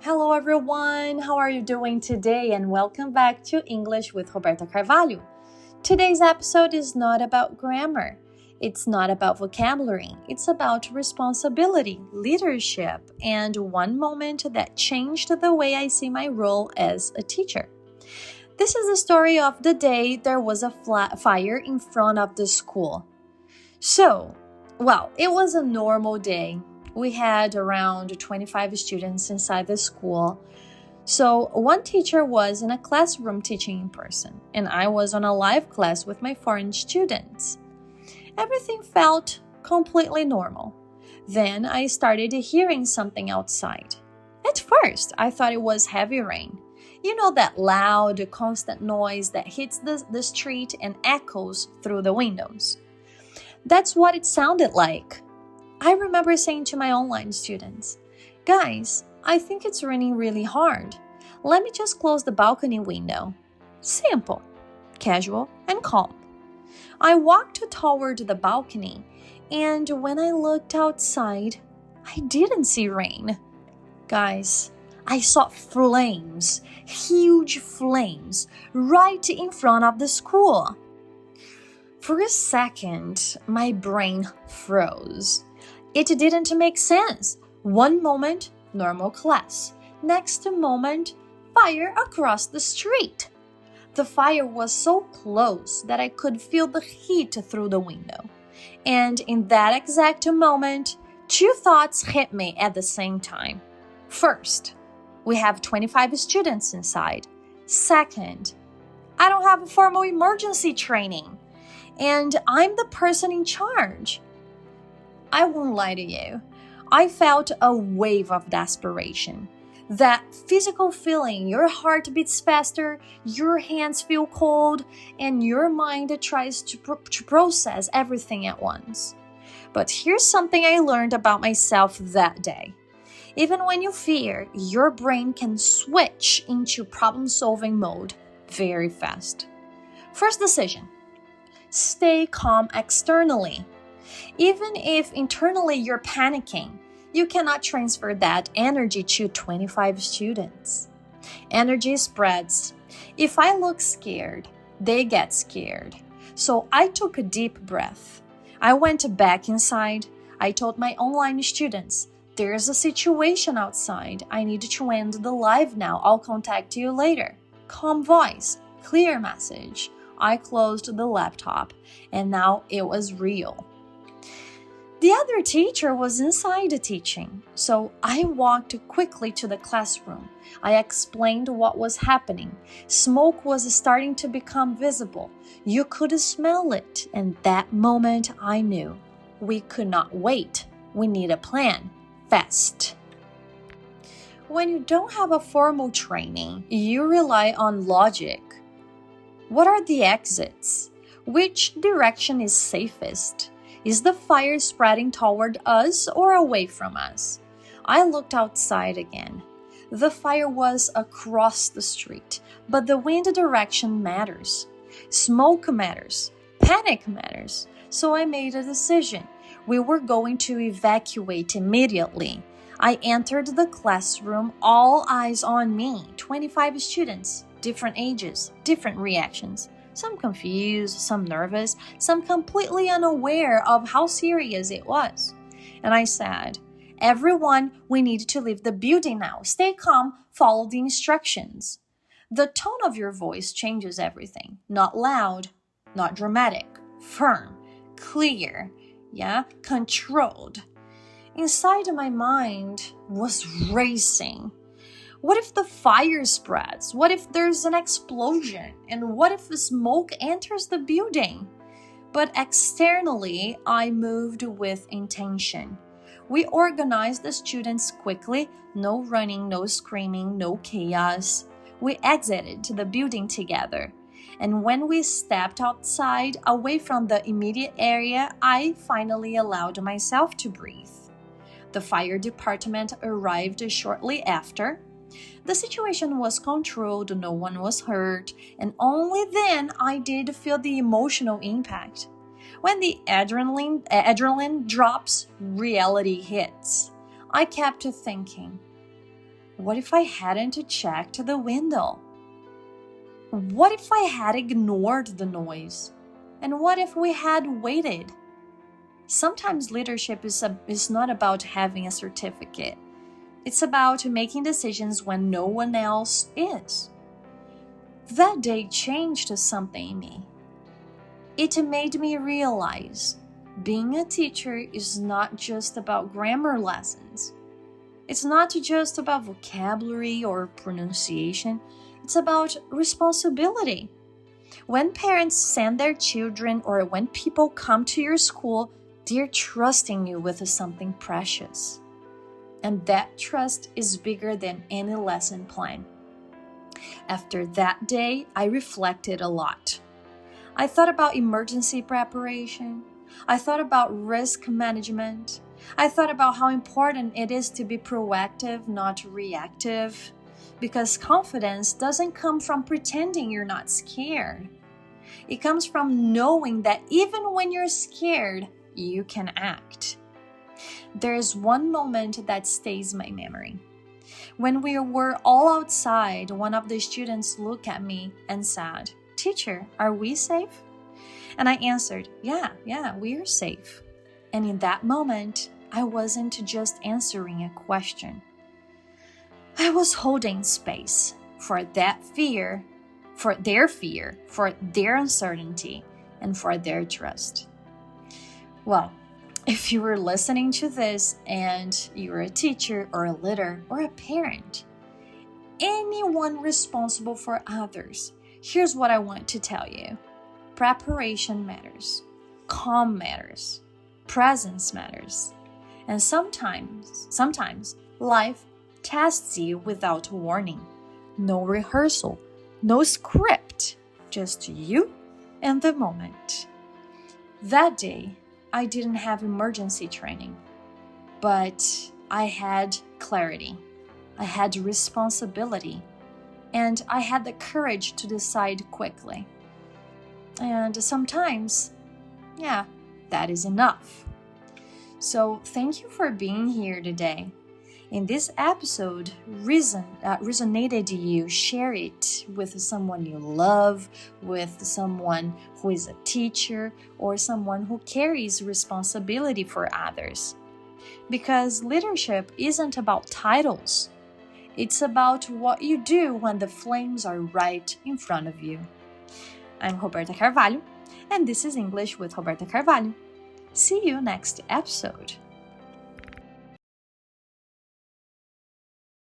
Hello everyone, how are you doing today? And welcome back to English with Roberta Carvalho. Today's episode is not about grammar. It's not about vocabulary. It's about responsibility, leadership, and one moment that changed the way I see my role as a teacher. This is the story of the day there was a fire in front of the school. It was a normal day. We had around 25 students inside the school. So one teacher was in a classroom teaching in person, and I was on a live class with my foreign students. Everything felt completely normal. Then I started hearing something outside. At first, I thought it was heavy rain. You know that loud, constant noise that hits the street and echoes through the windows. That's what it sounded like. I remember saying to my online students, "Guys, I think it's raining really hard. Let me just close the balcony window." Simple, casual, and calm. I walked toward the balcony, and when I looked outside, I didn't see rain. Guys, I saw flames, huge flames, right in front of the school. For a second, my brain froze. It didn't make sense. One moment, normal class. Next moment, fire across the street. The fire was so close that I could feel the heat through the window. And in that exact moment, two thoughts hit me at the same time. First, we have 25 students inside. Second, I don't have a formal emergency training. And I'm the person in charge. I won't lie to you. I felt a wave of desperation. That physical feeling, your heart beats faster, your hands feel cold, and your mind tries to process everything at once. But here's something I learned about myself that day. Even when you fear, your brain can switch into problem-solving mode very fast. First decision. Stay calm externally. Even if internally you're panicking, you cannot transfer that energy to 25 students. Energy spreads. If I look scared, they get scared. So I took a deep breath. I went back inside. I told my online students, "There's a situation outside. I need to end the live now. I'll contact you later." Calm voice, clear message. I closed the laptop, and now it was real. The other teacher was inside teaching, so I walked quickly to the classroom. I explained what was happening. Smoke was starting to become visible. You could smell it, and that moment I knew. We could not wait. We need a plan. Fast. When you don't have a formal training, you rely on logic. What are the exits? Which direction is safest? Is the fire spreading toward us or away from us? I looked outside again. The fire was across the street, but the wind direction matters. Smoke matters. Panic matters. So I made a decision. We were going to evacuate immediately. I entered the classroom, all eyes on me. 25 students, different ages, different reactions. Some confused, some nervous, some completely unaware of how serious it was. And I said, "Everyone, we need to leave the building now. Stay calm, follow the instructions." The tone of your voice changes everything. Not loud, not dramatic, firm, clear, controlled. Inside my mind was racing. What if the fire spreads? What if there's an explosion? And what if the smoke enters the building? But externally, I moved with intention. We organized the students quickly. No running, no screaming, no chaos. We exited the building together. And when we stepped outside, away from the immediate area, I finally allowed myself to breathe. The fire department arrived shortly after. The situation was controlled, no one was hurt, and only then I did feel the emotional impact. When the adrenaline drops, reality hits. I kept thinking, What if I hadn't checked the window? What if I had ignored the noise? And what if we had waited? Sometimes leadership is not about having a certificate. It's about making decisions when no one else is. That day changed something in me. It made me realize being a teacher is not just about grammar lessons. It's not just about vocabulary or pronunciation. It's about responsibility. When parents send their children or when people come to your school, they're trusting you with something precious. And that trust is bigger than any lesson plan. After that day, I reflected a lot. I thought about emergency preparation. I thought about risk management. I thought about how important it is to be proactive, not reactive. Because confidence doesn't come from pretending you're not scared. It comes from knowing that even when you're scared, you can act. There is one moment that stays in my memory. When we were all outside, one of the students looked at me and said, "Teacher, are we safe?" And I answered, yeah, we are safe. And in that moment, I wasn't just answering a question. I was holding space for that fear, for their uncertainty, and for their trust. Well, if you were listening to this and you're a teacher or a leader or a parent, anyone responsible for others, here's what I want to tell you. Preparation matters. Calm matters. Presence matters. And sometimes life tests you without warning. No rehearsal, no script, just you and the moment. That day, I didn't have emergency training, but I had clarity. I had responsibility, and I had the courage to decide quickly. And sometimes, that is enough. So thank you for being here today. In this episode, resonated you, share it with someone you love, with someone who is a teacher, or someone who carries responsibility for others. Because leadership isn't about titles. It's about what you do when the flames are right in front of you. I'm Roberta Carvalho, and this is English with Roberta Carvalho. See you next episode.